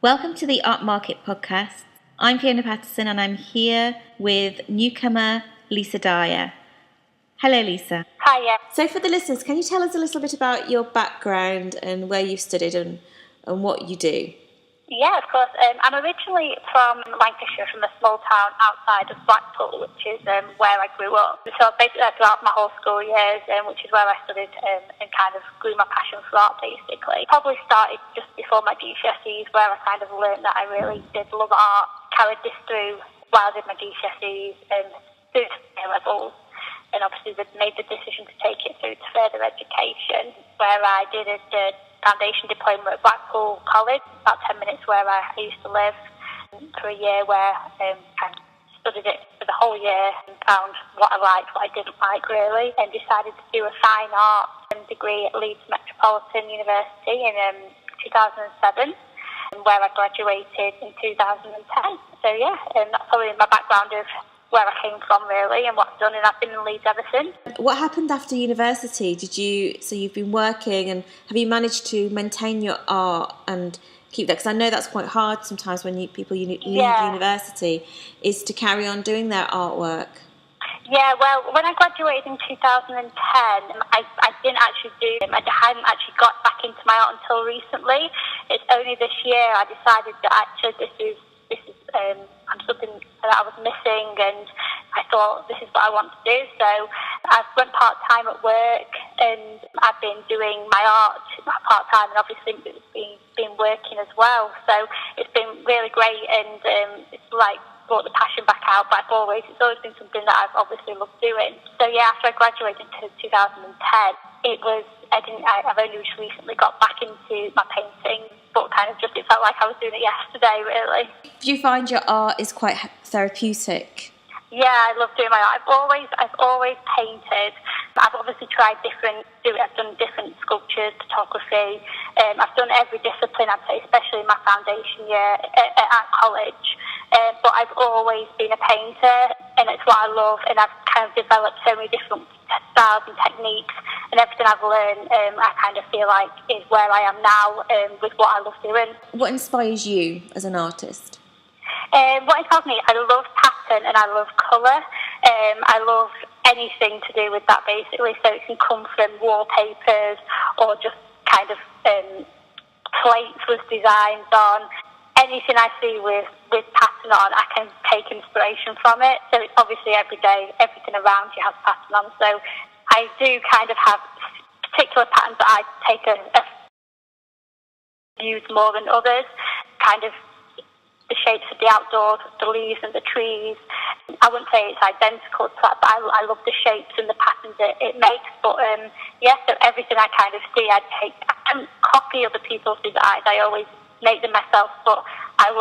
Welcome to the Art Market podcast. I'm Fiona Patterson and I'm here with newcomer Lisa Dyer. Hello, Lisa. Hiya. So for the listeners, can you tell us a little bit about your background and where you've studied and what you do? Yeah, of course. I'm originally from Lancashire, from a small town outside of Blackpool, which is where I grew up. So basically throughout my whole school years, which is where I studied and kind of grew my passion for art, basically. Probably started just before my GCSEs, where I kind of learned that I really did love art. Carried this through while I did my GCSEs and through to A levels. And obviously made the decision to take it through to further education, where I did a foundation diploma at Blackpool College, about 10 minutes where I used to live, for a year where I studied it for the whole year and found what I liked, what I didn't like really, and decided to do a fine art degree at Leeds Metropolitan University in 2007, where I graduated in 2010. So yeah, that's probably my background of where I came from really and what I've done, and I've been in Leeds ever since. What happened after university? So you've been working, and have you managed to maintain your art and keep that? Because I know that's quite hard sometimes when people leave university, is to carry on doing their artwork. Yeah, well, when I graduated in 2010, I didn't actually I hadn't actually got back into my art until recently. It's only this year I decided that actually this is something that I was missing, and I thought this is what I want to do. So I've went part-time at work, and I've been doing my art part-time, and obviously been working as well. So it's been really great, and it's like brought the passion back out. But it's always been something that I've obviously loved doing. So yeah, after I graduated in 2010, I've only just recently got back into my painting, but it felt like I was doing it yesterday, really. Do you find your art is quite therapeutic? Yeah, I love doing my art. I've always painted. I've obviously tried I've done different sculptures, photography. I've done every discipline, I'd say, especially in my foundation year at college. But I've always been a painter, and it's what I love, and I've kind of developed so many different styles and techniques, and everything I've learned, I kind of feel like is where I am now with what I love doing. What inspires you as an artist? What inspires me, I love pattern and I love colour. I love anything to do with that, basically. So it can come from wallpapers or just kind of plates with designs on. Anything I see with pattern on, I can take inspiration from it. So it's obviously every day, everything around you has pattern on. So I do kind of have particular patterns that I take use more than others. Kind of the shapes of the outdoors, the leaves and the trees. I wouldn't say it's identical to that, but I love the shapes and the patterns it makes. But so everything I kind of see, I don't copy other people's designs. I always make them myself, but I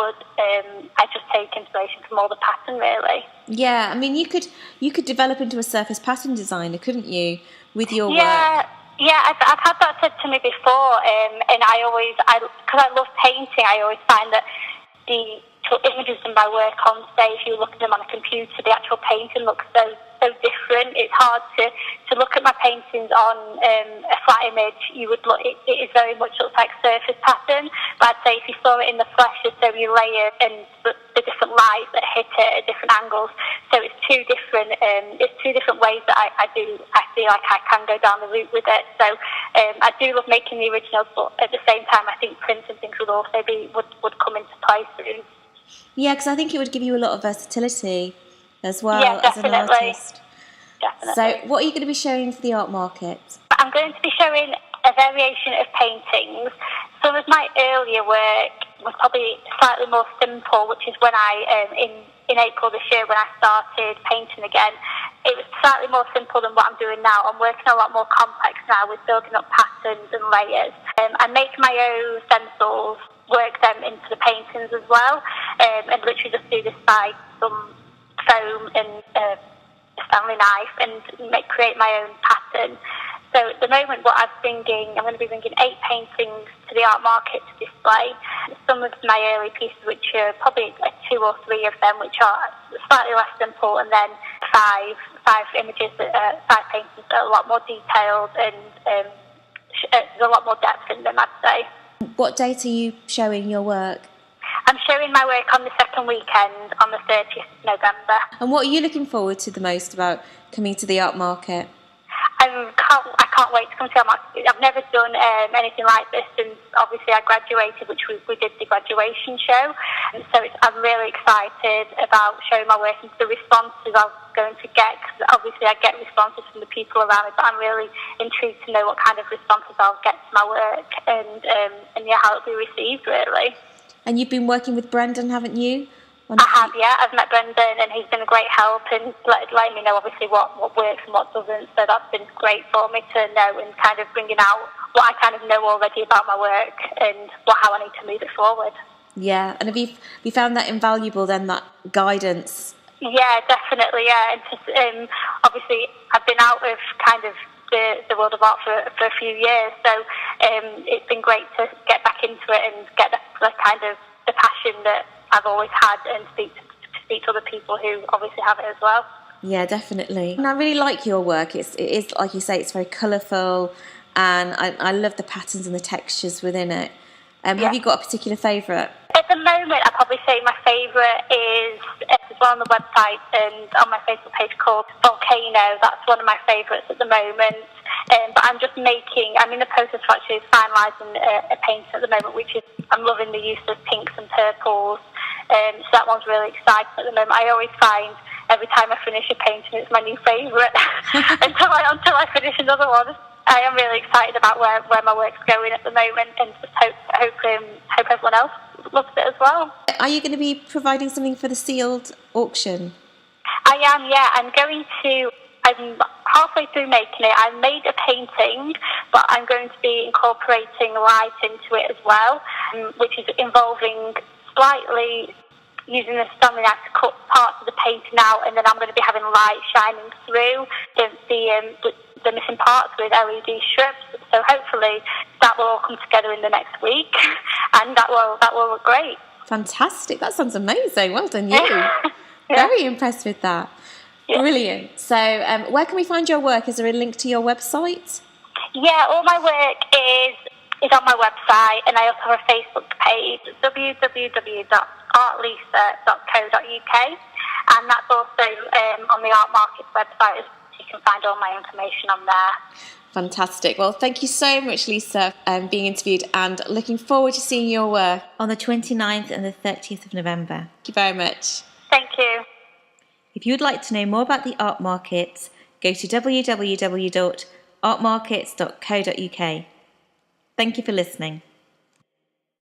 just take inspiration from all the pattern, really. Yeah, I mean, you could develop into a surface pattern designer, couldn't you, with your work? Yeah, I've had that said to me before, and because I love painting, I always find that the images in my work on, say, if you look at them on a computer, the actual painting looks so different. It's hard to look at my paintings on a flat image. You would look, it is very much looks like surface pattern, but I'd say if you saw it in the flesh, there's so many layers and the different lights that hit it at different angles. So it's two different ways that I feel like I can go down the route with it. So I do love making the originals, but at the same time, I think prints and things would also would come into play soon. Yeah, because I think it would give you a lot of versatility as well, yeah, as an artist. Definitely. So what are you going to be showing for the art market? I'm going to be showing a variation of paintings. Some of my earlier work was probably slightly more simple, which is when in April this year when I started painting again, it was slightly more simple than what I'm doing now. I'm working a lot more complex now with building up patterns and layers. I make my own stencils, work them into the paintings as well, and literally just do this by some foam and a Stanley knife and create my own pattern. So at the moment what I'm going to be bringing 8 paintings to the art market to display. Some of my early pieces, which are probably 2 or 3 of them, which are slightly less simple, and then 5 images, 5 paintings that are a lot more detailed and there's a lot more depth in them, I'd say. What date are you showing your work? I'm showing my work on the second weekend on the 30th of November. And what are you looking forward to the most about coming to the art market? I can't wait to come to the market. I've never done anything like this since obviously I graduated, which we did the graduation show. And so I'm really excited about showing my work and the responses I'm going to get, because obviously I get responses from the people around me, but I'm really intrigued to know what kind of responses I'll get to my work and yeah, how it'll be received really. And you've been working with Brendan, haven't you? I have, yeah. I've met Brendan and he's been a great help in letting me know obviously what works and what doesn't. So that's been great for me to know and kind of bringing out what I kind of know already about my work and how I need to move it forward. Yeah, and have you found that invaluable then, that guidance? Yeah, definitely, yeah. And just, obviously I've been out of kind of the world of art for a few years, so it's been great to get back into it and get the kind of the passion that I've always had and speak to other people who obviously have it as well. Yeah, definitely. And I really like your work. It is like you say, it's very colourful, and I love the patterns and the textures within it. Have you got a particular favourite? At the moment, I'd probably say my favourite is as well on the website and on my Facebook page called Volcano. That's one of my favourites at the moment. But I'm in the process of actually finalising a painting at the moment, which is, I'm loving the use of pinks and purples. So that one's really exciting at the moment. I always find every time I finish a painting, it's my new favourite until I finish another one. I am really excited about where my work's going at the moment, and just hope everyone else loves it as well. Are you going to be providing something for the sealed auction? I am, yeah. I'm halfway through making it. I made a painting, but I'm going to be incorporating light into it as well, which is involving slightly using the stamping knife to cut parts of the painting out, and then I'm going to be having light shining through the missing parts with LED strips. So hopefully that will all come together in the next week, and that will look great. Fantastic! That sounds amazing. Well done, you. Very impressed with that. Yeah. Brilliant. So, where can we find your work? Is there a link to your website? Yeah, all my work is on my website, and I also have a Facebook page, www.artlisa.co.uk, and that's also on the Art Market's website. You can find all my information on there. Fantastic. Well, thank you so much, Lisa, being interviewed, and looking forward to seeing your work on the 29th and the 30th of November. Thank you very much. Thank you. If you would like to know more about the art markets, go to www.artmarkets.co.uk. Thank you for listening.